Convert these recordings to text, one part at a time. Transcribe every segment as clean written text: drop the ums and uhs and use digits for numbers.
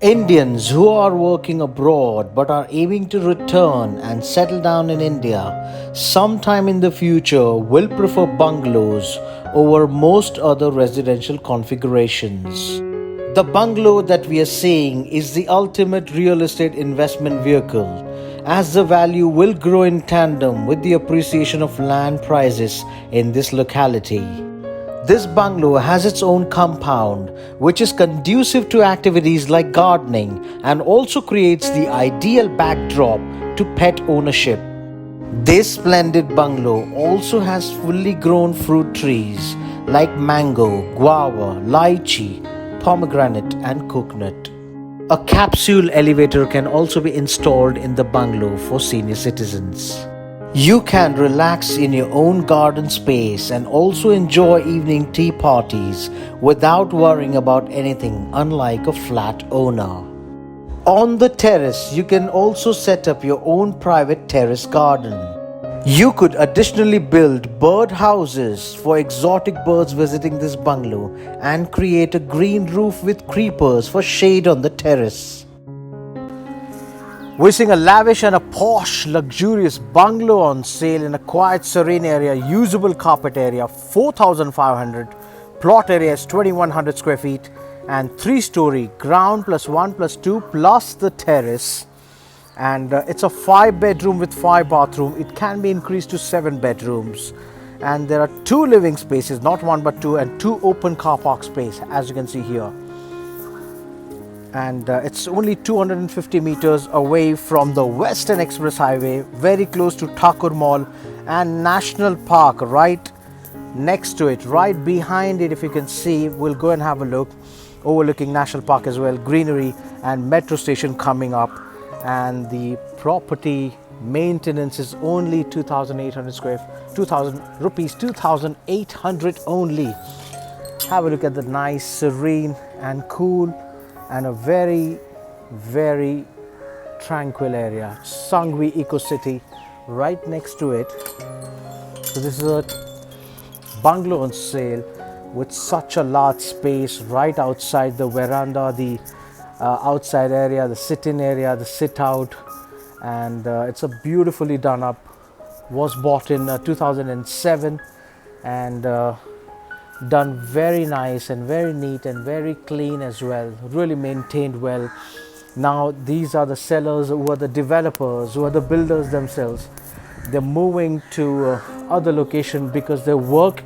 Indians who are working abroad but are aiming to return and settle down in India sometime in the future will prefer bungalows over most other residential configurations. The bungalow that we are seeing is the ultimate real estate investment vehicle, as the value will grow in tandem with the appreciation of land prices in this locality. This bungalow has its own compound, which is conducive to activities like gardening and also creates the ideal backdrop to pet ownership. This splendid bungalow also has fully grown fruit trees like mango, guava, lychee, pomegranate, and coconut. A capsule elevator can also be installed in the bungalow for senior citizens. You can relax in your own garden space and also enjoy evening tea parties without worrying about anything, unlike a flat owner. On the terrace, you can also set up your own private terrace garden. You could additionally build bird houses for exotic birds visiting this bungalow and create a green roof with creepers for shade on the terrace. We're seeing a lavish and a posh, luxurious bungalow on sale in a quiet, serene area, usable carpet area, 4,500. Plot area is 2,100 square feet and 3-story, ground plus 1 plus 2 plus the terrace. And it's a 5-bedroom with 5 bathroom. It can be increased to 7 bedrooms. And there are 2 living spaces, not 1 but 2, and 2 open car park space, as you can see here. And it's only 250 meters away from the Western Express Highway, very close to Thakur Mall and National Park right next to it. Right behind it, if you can see, we'll go and have a look, overlooking National Park as well, greenery and metro station coming up. And the property maintenance is only 2,800 rupees, 2,800 only. Have a look at the nice, serene and cool and a very, very tranquil area. Sangvi Eco City right next to it. So this is a bungalow on sale with such a large space right outside the veranda, the outside area, the sit-in area, the sit-out, and it's a beautifully done up. Was bought in 2007 and done very nice and very neat and very clean as well, really maintained well. Now these are the sellers who are the developers, who are the builders themselves. They're moving to other location because their work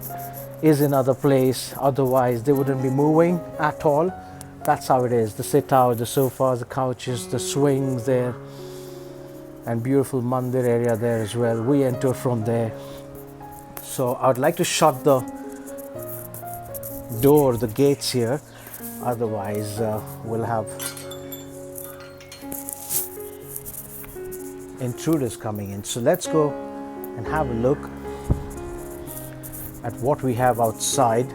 is in other place, otherwise they wouldn't be moving at all. That's how it is. The sit out, the sofas, the couches, the swings there, and beautiful mandir area there as well. We enter from there. So I would like to shut the door, the gates here, otherwise we'll have intruders coming in. So let's go and have a look at what we have outside.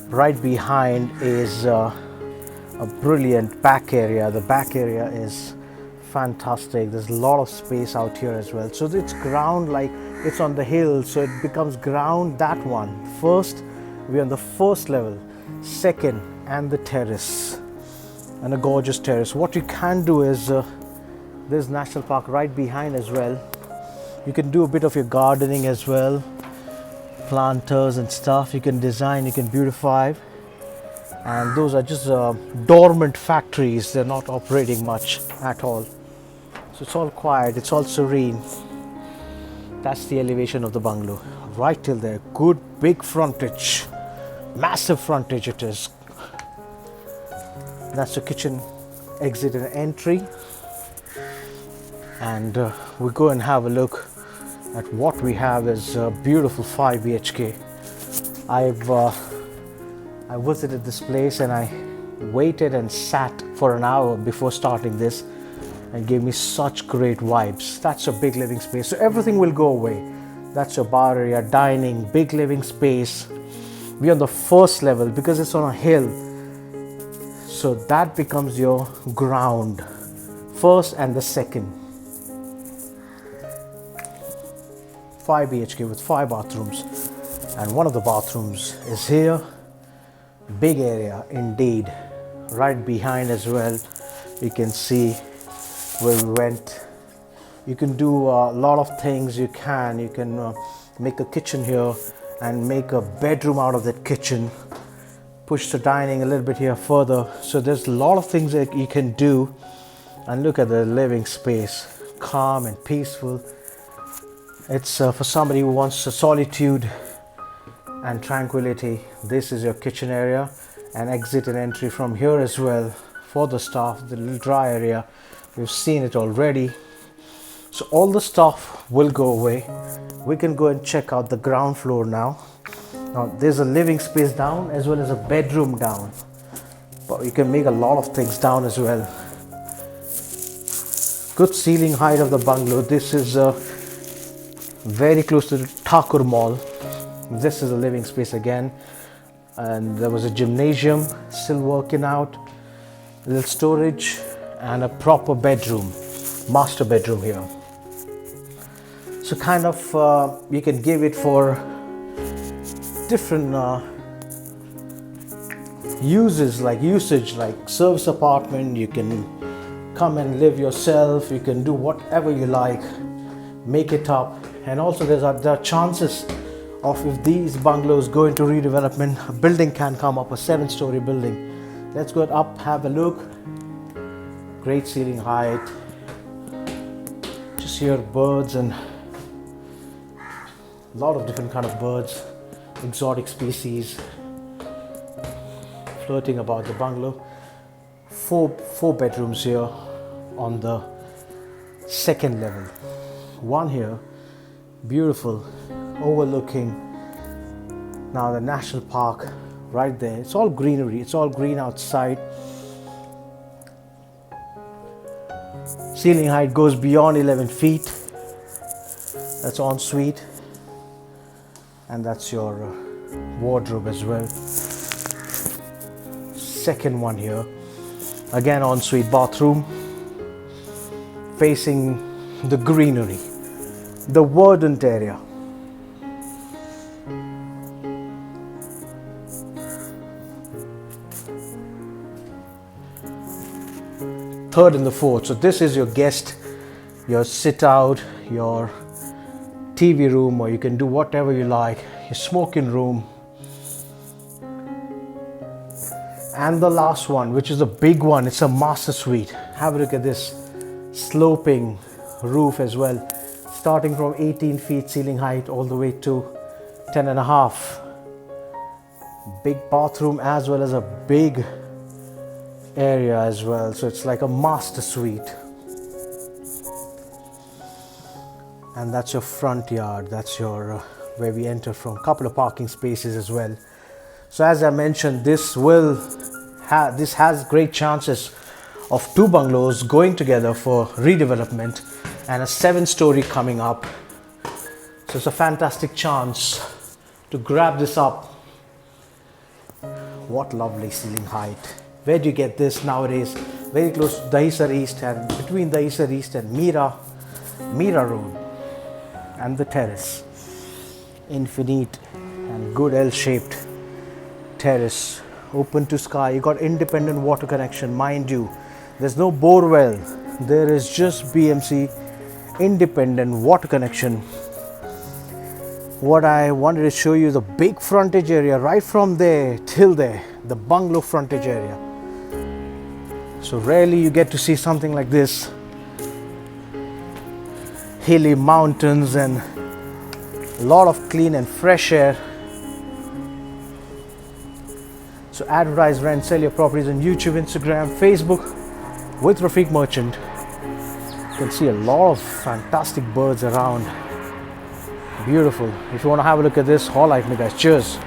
Right behind is a brilliant back area. The back area is fantastic. There's a lot of space out here as well. So it's ground, like it's on the hill, so it becomes ground. That one first, we're on the first level, second, and the terrace, and a gorgeous terrace. What you can do is there's National Park right behind as well. You can do a bit of your gardening as well, planters and stuff. You can design, you can beautify, and those are just dormant factories. They're not operating much at all, so it's all quiet, it's all serene. That's the elevation of the bungalow right till there. Good big frontage, massive frontage it is. That's the kitchen exit and entry, and we go and have a look at what we have. Is a beautiful 5 BHK. I visited this place and I waited and sat for an hour before starting this, and gave me such great vibes. That's a big living space, so everything will go away. That's your bar area, dining, big living space. We're on the first level because it's on a hill, so that becomes your ground, first and the second. 5 BHK with 5 bathrooms, and one of the bathrooms is here. Big area indeed, right behind as well. You can see where we went. You can do a lot of things. You can make a kitchen here and make a bedroom out of that kitchen. Push the dining a little bit here further. So there's a lot of things that you can do. And look at the living space, calm and peaceful. It's for somebody who wants a solitude and tranquility. This is your kitchen area, and exit and entry from here as well for the staff. The little dry area, we've seen it already. So all the stuff will go away. We can go and check out the ground floor now. Now there's a living space down as well as a bedroom down, but you can make a lot of things down as well. Good ceiling height of the bungalow. This is very close to the Thakur Mall. This is a living space again, and there was a gymnasium still working out, a little storage, and a proper bedroom, master bedroom here. So kind of you can give it for different usage like service apartment. You can come and live yourself. You can do whatever you like, make it up. And also there are chances of, if these bungalows go into redevelopment, a building can come up, a 7-story building. Let's go up, have a look. Great ceiling height. Just hear birds, and a lot of different kind of birds, exotic species floating about the bungalow. Four bedrooms here on the second level. One here, beautiful, overlooking now the national park right there. It's all greenery, it's all green outside. Ceiling height goes beyond 11 feet. That's ensuite, and that's your wardrobe as well. Second one here, again ensuite bathroom, facing the greenery, the verdant area. Third and the fourth. So this is your guest, your sit out, your TV room, or you can do whatever you like, your smoking room. And the last one, which is a big one, it's a master suite. Have a look at this sloping roof as well, starting from 18 feet ceiling height all the way to 10 and a half. Big bathroom as well as a big area as well. So it's like a master suite. And that's your front yard. That's your where we enter from. Couple of parking spaces as well. So as I mentioned, this has great chances of 2 bungalows going together for redevelopment and a 7-story coming up. So it's a fantastic chance to grab this up. What lovely ceiling height. Where do you get this nowadays? Very close to Dahisar East, and between Dahisar East and Mira Road and the Terrace. Infinite and good L-shaped terrace, open to sky. You got independent water connection, mind you. There's no bore well. There is just BMC independent water connection. What I wanted to show you, the big frontage area right from there till there, the bungalow frontage area. So rarely you get to see something like this. Hilly mountains and a lot of clean and fresh air. So advertise, rent, sell your properties on YouTube, Instagram, Facebook with Rafiq Merchant. You can see a lot of fantastic birds around. Beautiful. If you want to have a look at this, all right, me guys. Cheers.